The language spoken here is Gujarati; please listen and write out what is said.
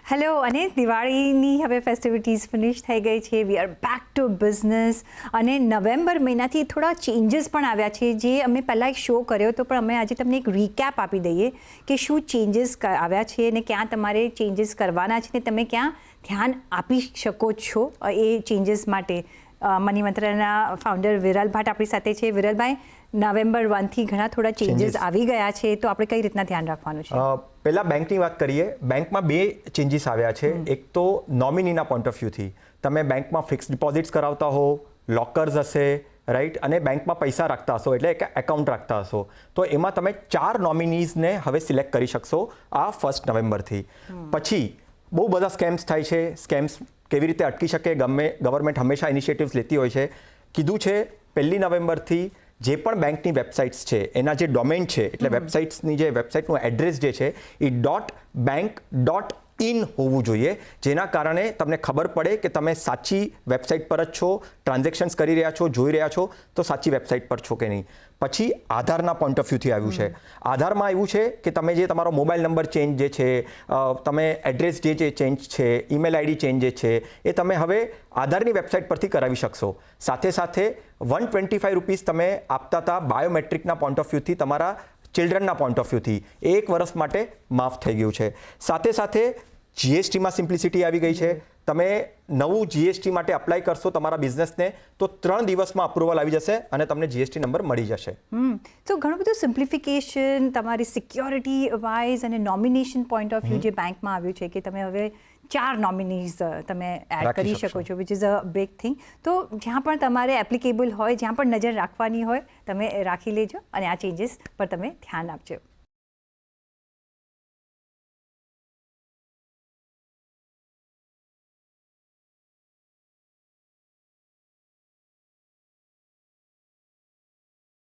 હેલો, અને દિવાળીની હવે ફેસ્ટિવિટીઝ ફિનિશ થઈ ગઈ છે. We are back to business અને નવેમ્બર મહિનાથી થોડા ચેન્જીસ પણ આવ્યા છે, જે અમે પહેલાં એક શો કર્યો હતો, પણ અમે આજે તમને એક રીકેપ આપી દઈએ કે શું ચેન્જીસ આવ્યા છે અને ક્યાં તમારે ચેન્જીસ કરવાના છે ને તમે ક્યાં ધ્યાન આપી શકો છો એ ચેન્જીસ માટે. મની મંત્રના ફાઉન્ડર વિરલ ભાટ આપણી સાથે છે. વિરલભાઈ, નવેમ્બર 1થી ઘણા થોડા ચેન્જીસ આવી ગયા છે, તો આપણે કઈ રીતના ધ્યાન રાખવાનું છે? પહેલાં બેંકની વાત કરીએ. બેંકમાં બે ચેન્જીસ આવ્યા છે. એક તો નોમિનીના પોઈન્ટ ઓફ વ્યૂથી, તમે બેંકમાં ફિક્સ ડિપોઝિટ્સ કરાવતા હો, લોકર્સ હશે, રાઈટ, અને બેંકમાં પૈસા રાખતા હશો, એટલે એક એકાઉન્ટ રાખતા હશો, તો એમાં તમે 4 નોમિનીઝને હવે સિલેક્ટ કરી શકશો આ 1 નવેમ્બરથી. પછી બહુ બધા સ્કેમ્સ થાય છે. સ્કેમ્સ કેવી રીતે અટકી શકે, ગવર્મેન્ટ હંમેશા ઇનિશિયેટિવ્સ લેતી હોય છે. કીધું છે 1 નવેમ્બરથી જે પણ બેંકની વેબસાઇટ્સ છે એના જે ડોમેન છે, એટલે વેબસાઇટનું એડ્રેસ જે છે એ .bank.in હોવું જોઈએ, જેના કારણે તમને ખબર પડે કે તમે સાચી વેબસાઇટ પર જ છો, ટ્રાન્ઝેક્શન્સ કરી રહ્યા છો, જોઈ રહ્યા છો, તો સાચી વેબસાઇટ પર છો કે નહીં. પછી આધારના પોઈન્ટ ઓફ વ્યૂથી આવ્યું છે. આધારમાં આવ્યું છે કે તમે જે તમારો મોબાઈલ નંબર ચેન્જ જે છે, તમે એડ્રેસ જે ચેન્જ છે, ઈમેલ આઈડી ચેન્જ જે છે, એ તમે હવે આધારની વેબસાઇટ પરથી કરાવી શકશો. સાથે સાથે 125 રૂપીસ તમે આપતા હતા બાયોમેટ્રિકના પોઈન્ટ ઓફ વ્યૂથી, તમારા ચિલ્ડ્રનના પોઈન્ટ ઓફ વ્યૂથી, એ 1 વર્ષ માટે માફ થઈ ગયું છે. સાથે સાથે જીએસટીમાં સિમ્પ્લિસિટી આવી ગઈ છે. તમે નવું જીએસટી માટે અપ્લાય કરશો તમારા બિઝનેસને, તો 3 દિવસમાં અપ્રુવલ આવી જશે અને તમને જીએસટી નંબર મળી જશે. તો ઘણું બધું સિમ્પ્લિફિકેશન તમારી સિક્યોરિટી વાઇઝ અને નોમિનેશન પોઈન્ટ ઓફ વ્યૂ જે બેંકમાં આવ્યું છે કે તમે હવે 4 નોમિનીઝ તમે એડ કરી શકો છો, which is a big thing. તો જ્યાં પણ તમારે એપ્લિકેબલ હોય, જ્યાં પણ નજર રાખવાની હોય, તમે રાખી લેજો અને આ ચેન્જીસ પર તમે ધ્યાન આપજો.